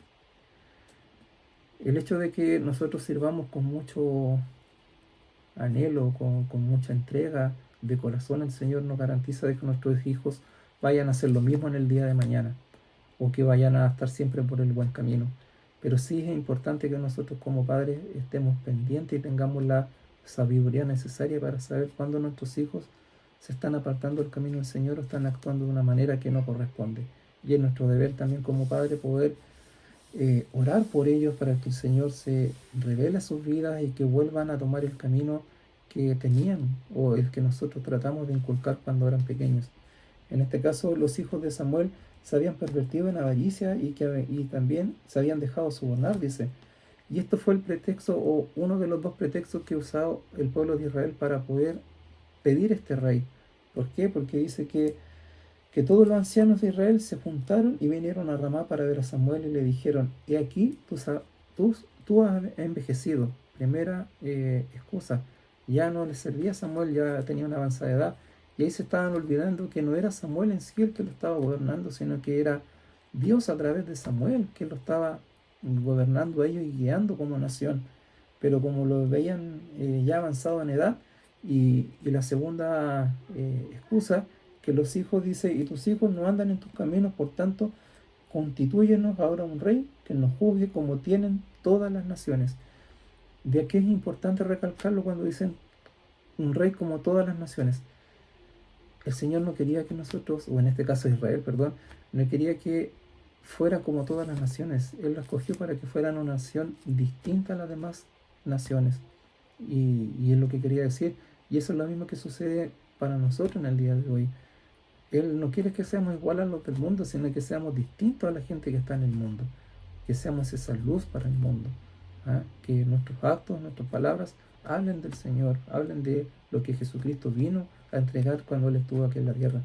[SPEAKER 3] El hecho de que nosotros sirvamos con mucho anhelo, con mucha entrega de corazón al Señor, nos garantiza de que nuestros hijos vayan a hacer lo mismo en el día de mañana, o que vayan a estar siempre por el buen camino. Pero sí es importante que nosotros como padres estemos pendientes y tengamos la sabiduría necesaria para saber cuándo nuestros hijos se están apartando del camino del Señor o están actuando de una manera que no corresponde. Y es nuestro deber también como padre poder orar por ellos para que el Señor se revele a sus vidas y que vuelvan a tomar el camino que tenían o el que nosotros tratamos de inculcar cuando eran pequeños. En este caso, los hijos de Samuel se habían pervertido en avaricia y también se habían dejado sobornar, dice. Y esto fue el pretexto o uno de los dos pretextos que usó el pueblo de Israel para poder pedir este rey. ¿Por qué? Porque dice que todos los ancianos de Israel se juntaron y vinieron a Ramá para ver a Samuel y le dijeron, he aquí, tú has envejecido. Primera excusa, ya no le servía a Samuel, ya tenía una avanzada edad. Y ahí se estaban olvidando que no era Samuel en sí el que lo estaba gobernando, sino que era Dios a través de Samuel que lo estaba gobernando a ellos y guiando como nación. Pero como lo veían ya avanzado en edad, y la segunda excusa, que los hijos, dice, y tus hijos no andan en tus caminos, por tanto, constitúyenos ahora un rey que nos juzgue como tienen todas las naciones. De aquí es importante recalcarlo cuando dicen un rey como todas las naciones. El Señor no quería que nosotros, o en este caso Israel, perdón, no quería que fuera como todas las naciones. Él lo escogió para que fueran una nación distinta a las demás naciones. Y es lo que quería decir. Y eso es lo mismo que sucede para nosotros en el día de hoy. Él no quiere que seamos iguales a los del mundo, sino que seamos distintos a la gente que está en el mundo. Que seamos esa luz para el mundo. ¿Ah? Que nuestros actos, nuestras palabras hablen del Señor, hablen de lo que Jesucristo vino a entregar cuando Él estuvo aquí en la tierra.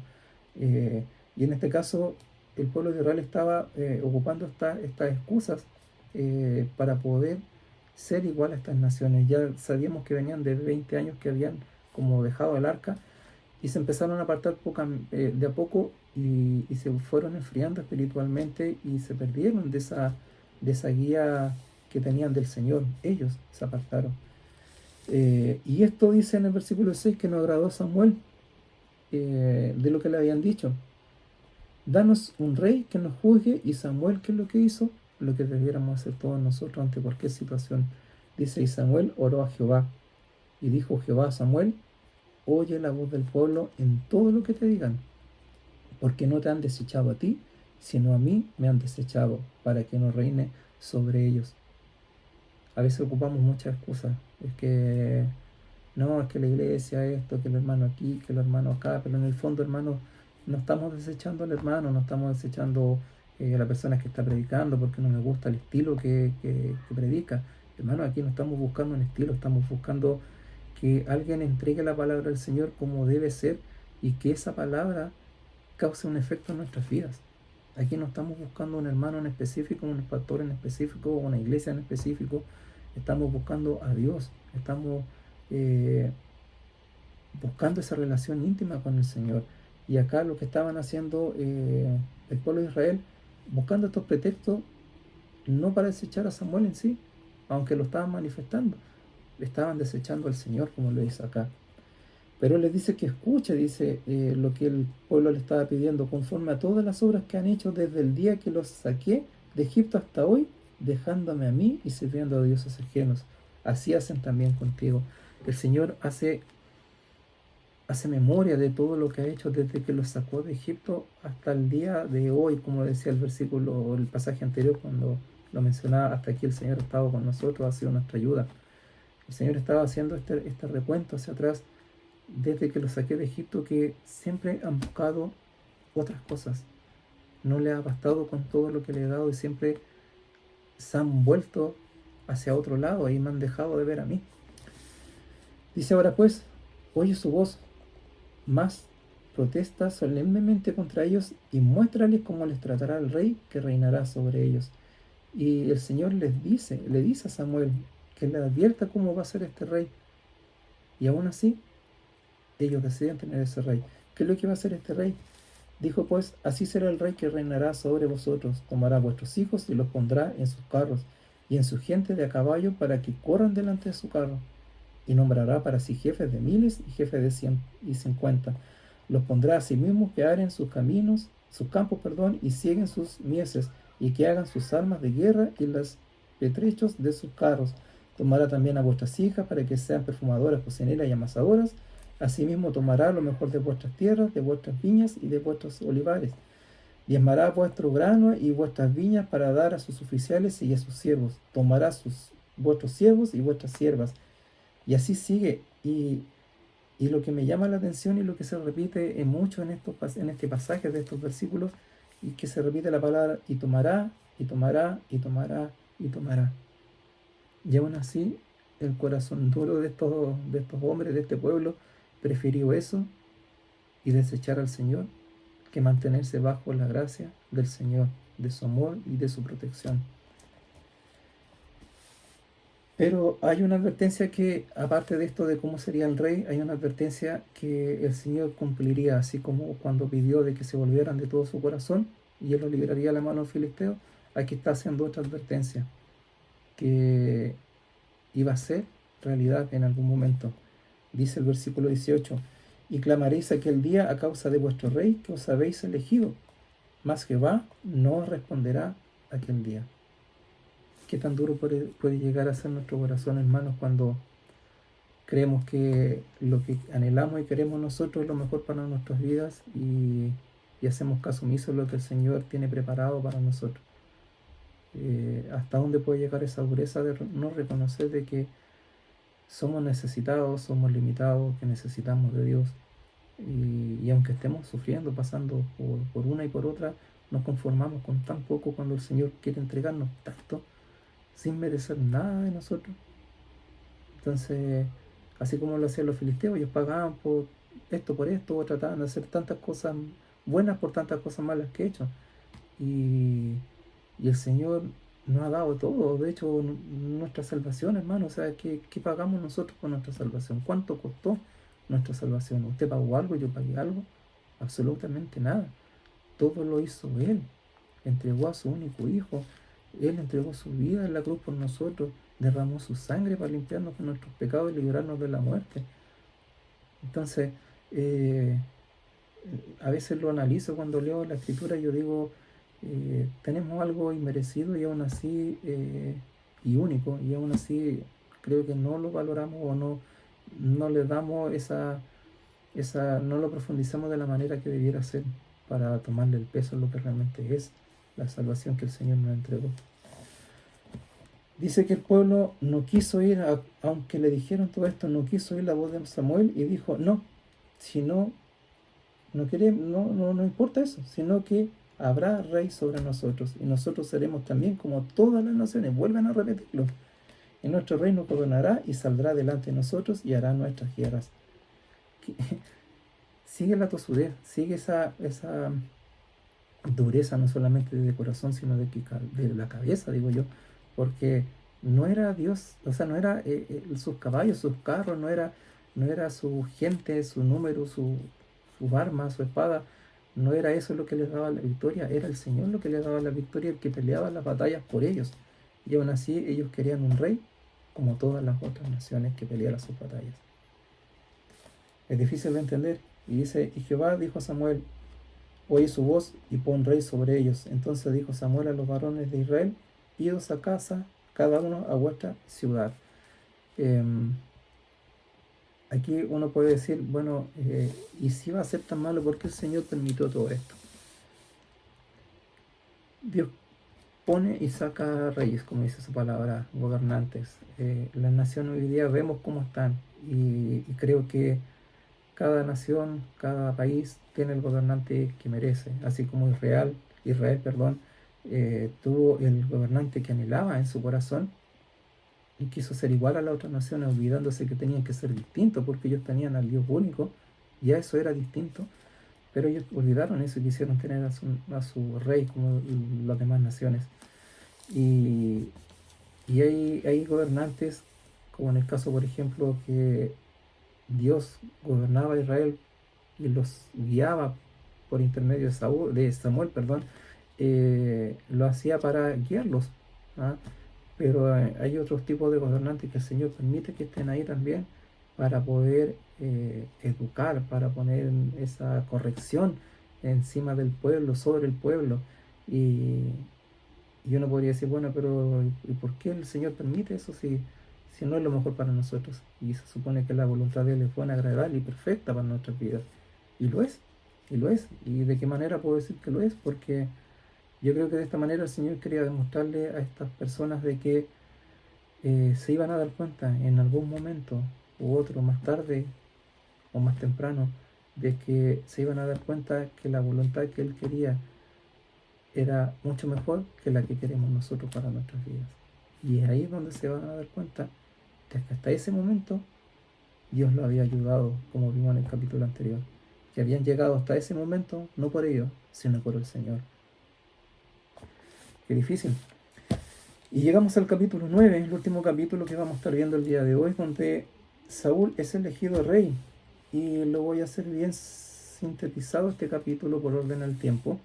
[SPEAKER 3] Y en este caso, el pueblo de Israel estaba ocupando estas excusas para poder ser igual a estas naciones. Ya sabíamos que venían de 20 años que habían como dejado el arca y se empezaron a apartar de a poco y se fueron enfriando espiritualmente y se perdieron de esa guía que tenían del Señor. Ellos se apartaron. Y esto dice en el versículo 6 que no agradó a Samuel de lo que le habían dicho. Danos un rey que nos juzgue. Y Samuel, ¿qué es lo que hizo? Lo que debiéramos hacer todos nosotros ante cualquier situación. Dice, y Samuel oró a Jehová. Y dijo Jehová a Samuel, oye la voz del pueblo en todo lo que te digan, porque no te han desechado a ti, sino a mí me han desechado, para que no reine sobre ellos. A veces ocupamos muchas excusas. Es que no, es que la iglesia esto, que el hermano aquí, que el hermano acá, pero en el fondo, hermano, no estamos desechando al hermano, no estamos desechando a la persona que está predicando porque no me gusta el estilo que predica. Hermano, aquí no estamos buscando un estilo, estamos buscando que alguien entregue la palabra del Señor como debe ser y que esa palabra cause un efecto en nuestras vidas. Aquí no estamos buscando un hermano en específico, un pastor en específico, una iglesia en específico. Estamos buscando a Dios, estamos buscando esa relación íntima con el Señor. Y acá lo que estaban haciendo el pueblo de Israel, buscando estos pretextos, no para desechar a Samuel en sí, aunque lo estaban manifestando, estaban desechando al Señor, como lo dice acá. Pero él les dice que escuche, dice lo que el pueblo le estaba pidiendo, conforme a todas las obras que han hecho desde el día que los saqué de Egipto hasta hoy, dejándome a mí y sirviendo a dioses ajenos. Así hacen también contigo. El Señor hace memoria de todo lo que ha hecho desde que los sacó de Egipto hasta el día de hoy, como decía el versículo, el pasaje anterior cuando lo mencionaba. Hasta aquí el Señor ha estado con nosotros, ha sido nuestra ayuda. El Señor estaba haciendo este recuento hacia atrás desde que los saqué de Egipto, que siempre han buscado otras cosas. No le ha bastado con todo lo que le he dado y siempre se han vuelto hacia otro lado y me han dejado de ver a mí. Dice ahora pues, oye su voz, más protesta solemnemente contra ellos y muéstrales cómo les tratará el rey que reinará sobre ellos. Y el Señor le dice a Samuel que le advierta cómo va a ser este rey. Y aún así, ellos deciden tener ese rey. ¿Qué es lo que va a hacer este rey? Dijo pues, así será el rey que reinará sobre vosotros, tomará vuestros hijos y los pondrá en sus carros, y en su gente de a caballo para que corran delante de su carro. Y nombrará para sí jefes de miles y jefes de 150. Los pondrá a sí mismos que aren sus caminos, sus campos, y sieguen sus mieses, y que hagan sus armas de guerra y los petrechos de sus carros. Tomará también a vuestras hijas para que sean perfumadoras, cocineras y amasadoras. Asimismo tomará lo mejor de vuestras tierras, de vuestras viñas y de vuestros olivares. Diezmará vuestro grano y vuestras viñas para dar a sus oficiales y a sus siervos. Tomará vuestros siervos y vuestras siervas. Y así sigue. Y lo que me llama la atención y lo que se repite mucho en este pasaje de estos versículos, y que se repite la palabra y tomará, y tomará, y tomará, y tomará. Y aún así, el corazón duro de estos hombres, de este pueblo, prefirió eso y desechar al Señor que mantenerse bajo la gracia del Señor, de su amor y de su protección. Pero hay una advertencia que, aparte de esto de cómo sería el rey, hay una advertencia que el Señor cumpliría, así como cuando pidió de que se volvieran de todo su corazón y Él los liberaría a la mano de los filisteos. Aquí está haciendo otra advertencia que iba a ser realidad en algún momento. Dice el versículo 18: y clamaréis aquel día a causa de vuestro rey que os habéis elegido, mas Jehová no os responderá aquel día. ¿Qué tan duro puede llegar a ser nuestro corazón, hermanos, cuando creemos que lo que anhelamos y queremos nosotros es lo mejor para nuestras vidas y hacemos caso omiso de lo que el Señor tiene preparado para nosotros? ¿Hasta dónde puede llegar esa dureza de no reconocer de que somos necesitados, somos limitados, que necesitamos de Dios? Y aunque estemos sufriendo, pasando por una y por otra, nos conformamos con tan poco cuando el Señor quiere entregarnos tanto sin merecer nada de nosotros. Entonces, así como lo hacían los filisteos, ellos pagaban por esto, o trataban de hacer tantas cosas buenas por tantas cosas malas que he hecho. Y el Señor nos ha dado todo. De hecho, nuestra salvación, hermano, o sea, ¿qué pagamos nosotros por nuestra salvación? ¿Cuánto costó nuestra salvación? ¿Usted pagó algo? ¿Yo pagué algo? Absolutamente nada. Todo lo hizo Él. Entregó a su único Hijo. Él entregó su vida en la cruz por nosotros, derramó su sangre para limpiarnos de nuestros pecados y librarnos de la muerte. Entonces, a veces lo analizo cuando leo la Escritura y yo digo, tenemos algo inmerecido y aún así, y único, y aún así creo que no lo valoramos o no le damos no lo profundizamos de la manera que debiera ser para tomarle el peso en lo que realmente es la salvación que el Señor nos entregó. Dice que el pueblo no quiso ir, aunque le dijeron todo esto, no quiso oír la voz de Samuel y dijo, no, si no importa eso, sino que habrá rey sobre nosotros y nosotros seremos también como todas las naciones. Vuelven a repetirlo. Y nuestro rey nos gobernará y saldrá delante de nosotros y hará nuestras guerras. Sigue la tosudez, sigue esa dureza, no solamente de corazón, sino de la cabeza, digo yo, porque no era Dios, o sea, no era sus caballos, sus carros, no era su gente, su número, sus armas, su espada, no era eso lo que les daba la victoria, era el Señor lo que les daba la victoria, el que peleaba las batallas por ellos. Y aún así ellos querían un rey, como todas las otras naciones que pelearan sus batallas. Es difícil de entender. Y dice, y Jehová dijo a Samuel, oye su voz y pon rey sobre ellos. Entonces dijo Samuel a los varones de Israel, idos a casa, cada uno a vuestra ciudad. Aquí uno puede decir, bueno, ¿y si va a ser tan malo? ¿Por qué el Señor permitió todo esto? Dios pone y saca reyes, como dice su palabra, gobernantes. Las naciones hoy día vemos cómo están y creo que cada nación, cada país tiene el gobernante que merece, así como Israel, tuvo el gobernante que anhelaba en su corazón y quiso ser igual a las otras naciones, olvidándose que tenían que ser distintos porque ellos tenían al Dios único, ya eso era distinto, pero ellos olvidaron eso y quisieron tener a su rey como las demás naciones. Y hay gobernantes, como en el caso, por ejemplo, que Dios gobernaba a Israel y los guiaba por intermedio de Samuel, lo hacía para guiarlos, ¿ah? Pero hay otros tipos de gobernantes que el Señor permite que estén ahí también para poder educar, para poner esa corrección encima del pueblo, sobre el pueblo. Y, y uno podría decir, bueno, pero ¿y por qué el Señor permite eso si no es lo mejor para nosotros? Y se supone que la voluntad de Él es buena, agradable y perfecta para nuestras vidas. Y lo es, y lo es. ¿Y de qué manera puedo decir que lo es? Porque yo creo que de esta manera el Señor quería demostrarle a estas personas de que se iban a dar cuenta en algún momento u otro, más tarde o más temprano, de que se iban a dar cuenta que la voluntad que Él quería era mucho mejor que la que queremos nosotros para nuestras vidas. Y es ahí donde se van a dar cuenta de que hasta ese momento Dios lo había ayudado, como vimos en el capítulo anterior, que habían llegado hasta ese momento no por ellos, sino por el Señor. Qué difícil. Y llegamos al capítulo 9, el último capítulo que vamos a estar viendo el día de hoy, donde Saúl es elegido rey. Y lo voy a hacer bien sintetizado este capítulo por orden al tiempo.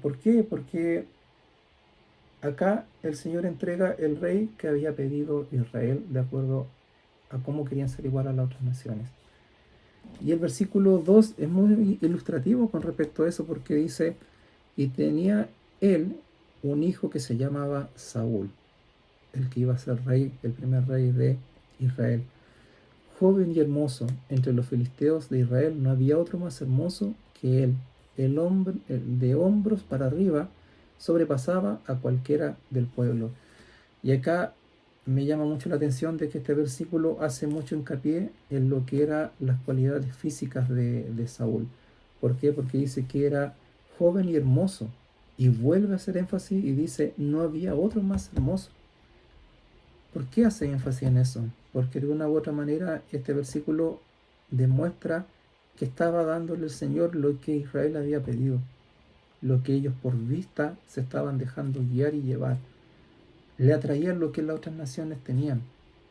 [SPEAKER 3] ¿Por qué? Porque acá el Señor entrega el rey que había pedido Israel de acuerdo a cómo querían ser igual a las otras naciones. Y el versículo 2 es muy ilustrativo con respecto a eso porque dice, y tenía él un hijo que se llamaba Saúl, el que iba a ser rey, el primer rey de Israel. Joven y hermoso, entre los filisteos de Israel no había otro más hermoso que él. El hombre de hombros para arriba sobrepasaba a cualquiera del pueblo. Y acá me llama mucho la atención de que este versículo hace mucho hincapié en lo que eran las cualidades físicas de Saúl. ¿Por qué? Porque dice que era joven y hermoso. Y vuelve a hacer énfasis y dice, no había otro más hermoso. ¿Por qué hace énfasis en eso? Porque de una u otra manera este versículo demuestra que estaba dándole el Señor lo que Israel había pedido, lo que ellos por vista se estaban dejando guiar y llevar. Le atraían lo que las otras naciones tenían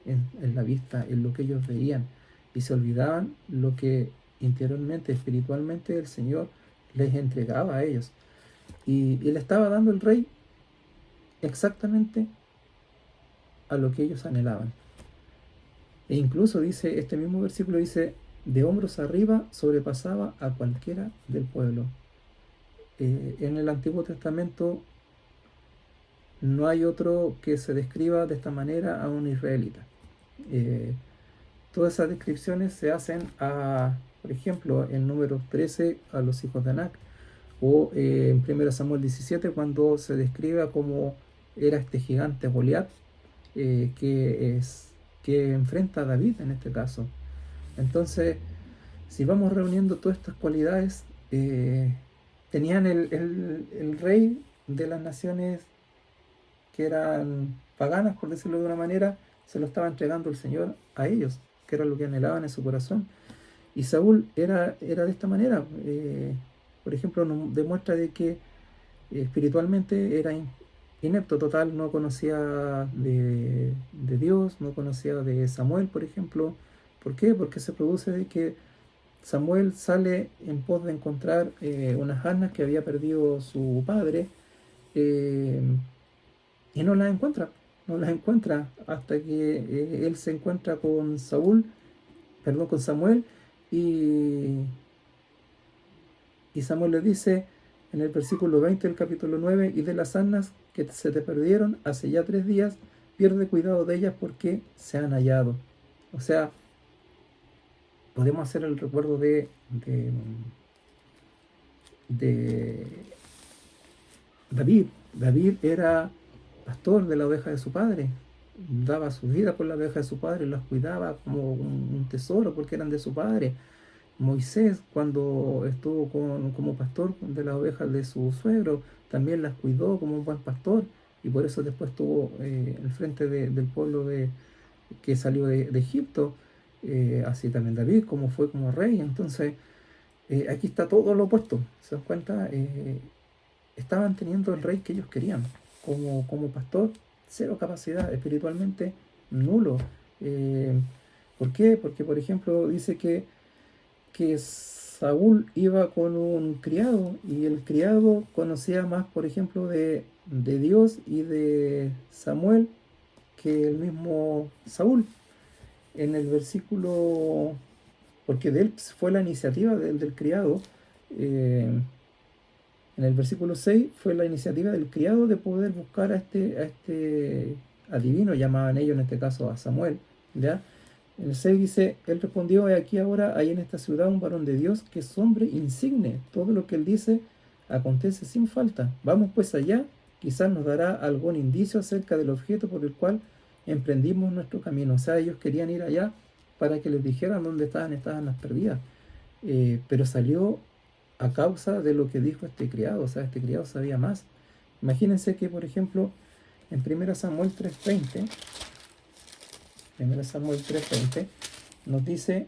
[SPEAKER 3] en la vista, en lo que ellos veían, y se olvidaban lo que interiormente, espiritualmente el Señor les entregaba a ellos. Y le estaba dando el rey exactamente a lo que ellos anhelaban. E incluso dice, este mismo versículo dice, de hombros arriba sobrepasaba a cualquiera del pueblo. En el Antiguo Testamento no hay otro que se describa de esta manera a un israelita. Todas esas descripciones se hacen por ejemplo, en Números 13 a los hijos de Anac, o en 1 Samuel 17 cuando se describe cómo era este gigante Goliat, que enfrenta a David en este caso. Entonces, si vamos reuniendo todas estas cualidades, tenían el rey de las naciones que eran paganas, por decirlo de una manera, se lo estaba entregando el Señor a ellos, que era lo que anhelaban en su corazón. Y Saúl era de esta manera. Por ejemplo, nos demuestra de que espiritualmente era inepto total, no conocía de Dios, no conocía de Samuel, por ejemplo. ¿Por qué? Porque se produce de que Samuel sale en pos de encontrar unas asnas que había perdido su padre, y no las encuentra hasta que él se encuentra con Samuel, y Samuel le dice en el versículo 20 del capítulo 9, y de las asnas que se te perdieron hace ya 3 días, pierde cuidado de ellas porque se han hallado. O sea, podemos hacer el recuerdo de David. David era pastor de la oveja de su padre, daba su vida por la oveja de su padre, las cuidaba como un tesoro porque eran de su padre. Moisés, cuando estuvo como pastor de las ovejas de su suegro, también las cuidó como un buen pastor, y por eso después estuvo al frente del pueblo que salió de Egipto. Así también David, como fue como rey. Entonces, aquí está todo lo opuesto. ¿Se dan cuenta? Estaban teniendo el rey que ellos querían. Como pastor, cero capacidad, espiritualmente nulo. ¿Por qué? Porque, por ejemplo, dice que Saúl iba con un criado y el criado conocía más, por ejemplo, de de Dios y de Samuel que el mismo Saúl. En el versículo, porque de él fue la iniciativa del criado, en el versículo 6 fue la iniciativa del criado de poder buscar a este adivino, llamaban ellos en este caso a Samuel, ¿ya? En el 6 dice, él respondió, he aquí ahora hay en esta ciudad un varón de Dios que es hombre insigne, todo lo que él dice acontece sin falta. Vamos pues allá, quizás nos dará algún indicio acerca del objeto por el cual emprendimos nuestro camino. O sea, ellos querían ir allá para que les dijeran dónde estaban las perdidas. Pero salió a causa de lo que dijo este criado. O sea, este criado sabía más. Imagínense que, por ejemplo, en 1 Samuel 3:20, 1 Samuel 3:20, nos dice,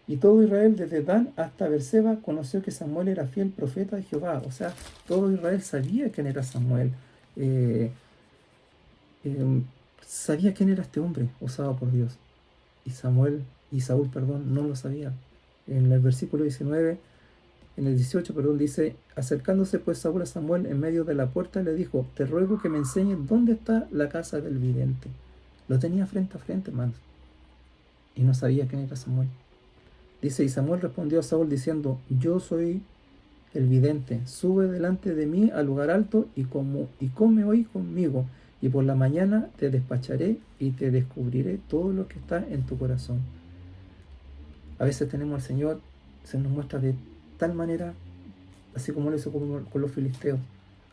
[SPEAKER 3] y todo Israel desde Dan hasta Berseba conoció que Samuel era fiel profeta de Jehová. O sea, todo Israel sabía quién era Samuel. Sabía quién era este hombre usado por Dios. Y Saúl, no lo sabía. En el versículo 19, en el 18, dice, acercándose pues Saúl a Samuel en medio de la puerta, le dijo, te ruego que me enseñes dónde está la casa del vidente. Lo tenía frente a frente, hermanos. Y no sabía quién era Samuel. Dice, y Samuel respondió a Saúl diciendo, yo soy el vidente, sube delante de mí al lugar alto y come hoy conmigo, y por la mañana te despacharé y te descubriré todo lo que está en tu corazón. A veces tenemos al Señor, se nos muestra de tal manera, así como lo hizo con los filisteos,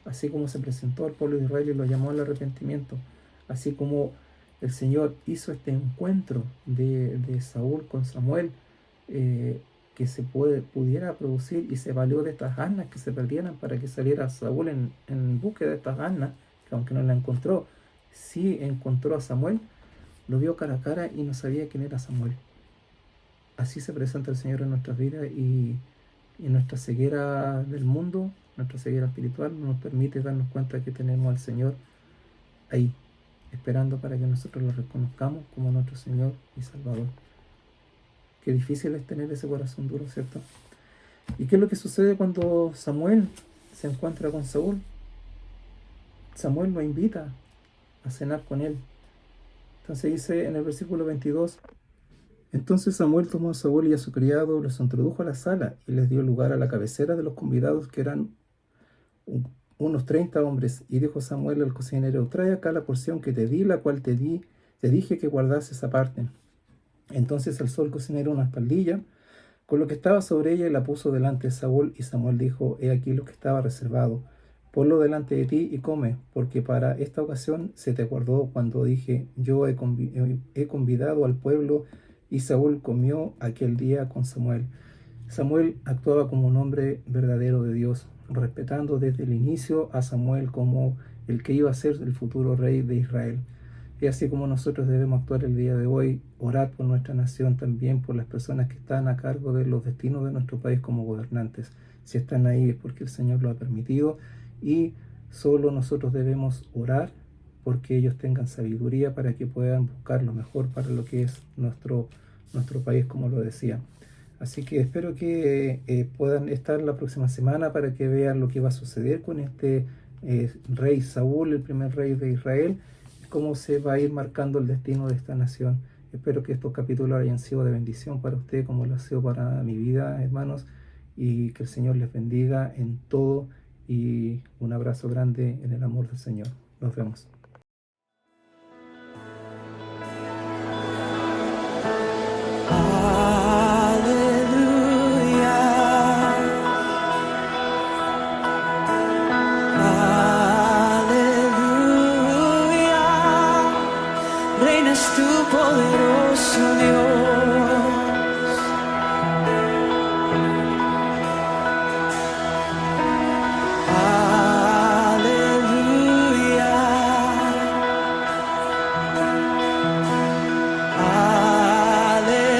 [SPEAKER 3] así como se presentó al pueblo de Israel y lo llamó al arrepentimiento, así como el Señor hizo este encuentro de Saúl con Samuel, que se pudiera producir, y se valió de estas asnas que se perdieran para que saliera Saúl en búsqueda de estas asnas, que aunque no la encontró, sí encontró a Samuel, lo vio cara a cara y no sabía quién era Samuel. Así se presenta el Señor en nuestras vidas, y nuestra ceguera del mundo, nuestra ceguera espiritual, nos permite darnos cuenta que tenemos al Señor ahí, esperando para que nosotros lo reconozcamos como nuestro Señor y Salvador. Qué difícil es tener ese corazón duro, ¿cierto? ¿Y qué es lo que sucede cuando Samuel se encuentra con Saúl? Samuel lo invita a cenar con él. Entonces dice en el versículo 22, entonces Samuel tomó a Saúl y a su criado, los introdujo a la sala y les dio lugar a la cabecera de los convidados, que eran unos 30 hombres. Y dijo Samuel al cocinero, trae acá la porción que te di, la cual te dije que guardases aparte. Entonces alzó el cocinero una espaldilla con lo que estaba sobre ella y la puso delante de Saúl. Y Samuel dijo, he aquí lo que estaba reservado, ponlo delante de ti y come, porque para esta ocasión se te guardó cuando dije, yo he convidado al pueblo. Y Saúl comió aquel día con Samuel. Samuel actuaba como un hombre verdadero de Dios, respetando desde el inicio a Samuel como el que iba a ser el futuro rey de Israel. Y así como nosotros debemos actuar el día de hoy, orar por nuestra nación, también por las personas que están a cargo de los destinos de nuestro país como gobernantes. Si están ahí es porque el Señor lo ha permitido, y solo nosotros debemos orar porque ellos tengan sabiduría para que puedan buscar lo mejor para lo que es nuestro país, como lo decía. Así que espero que puedan estar la próxima semana para que vean lo que va a suceder con este rey Saúl, el primer rey de Israel, cómo se va a ir marcando el destino de esta nación. Espero que estos capítulos hayan sido de bendición para usted, como lo ha sido para mi vida, hermanos, y que el Señor les bendiga en todo, y un abrazo grande en el amor del Señor. Nos vemos.
[SPEAKER 4] Poderoso Dios, aleluya, aleluya,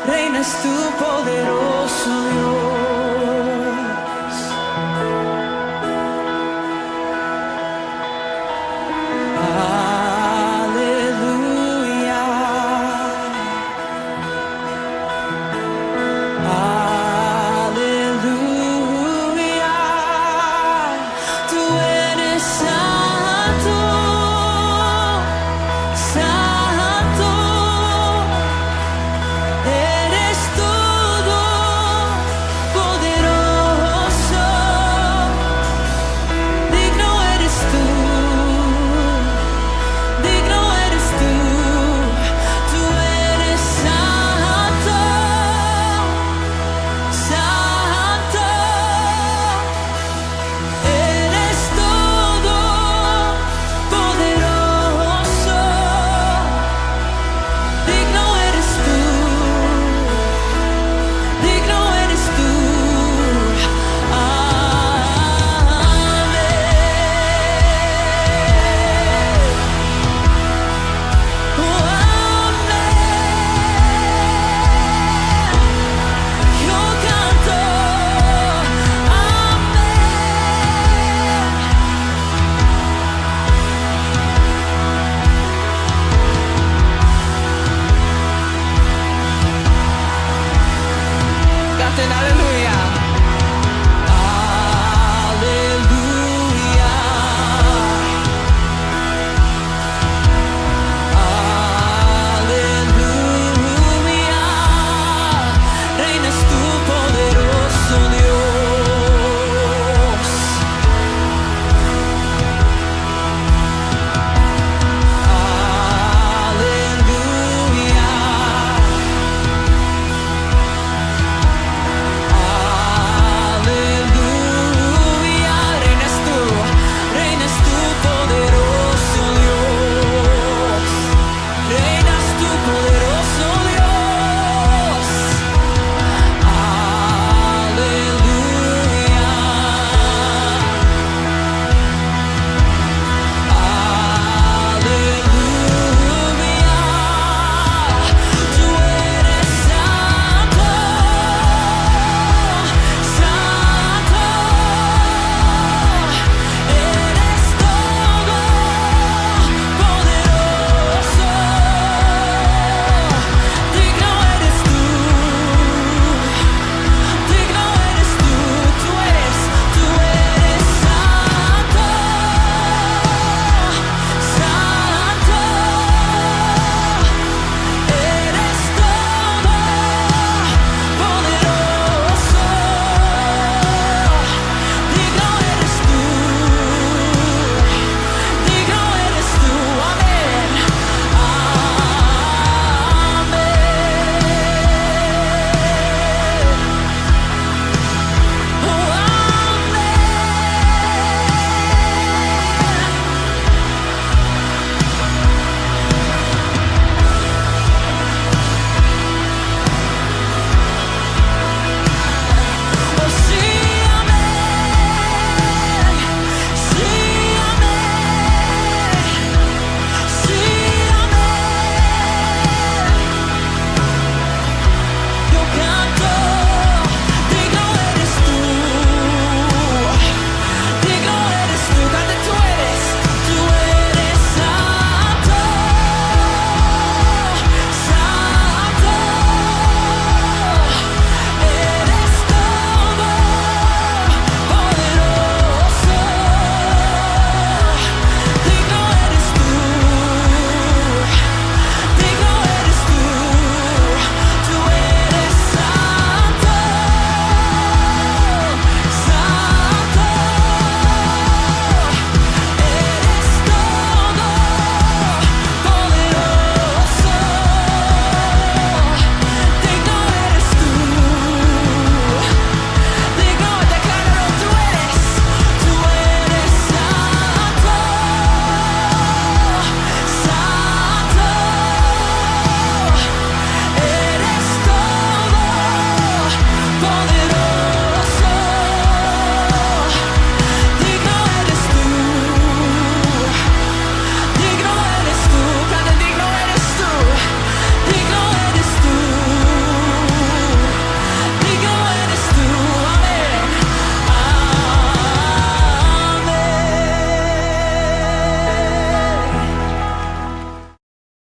[SPEAKER 4] reinas tú, poderoso Dios. Aleluya. and hallelujah.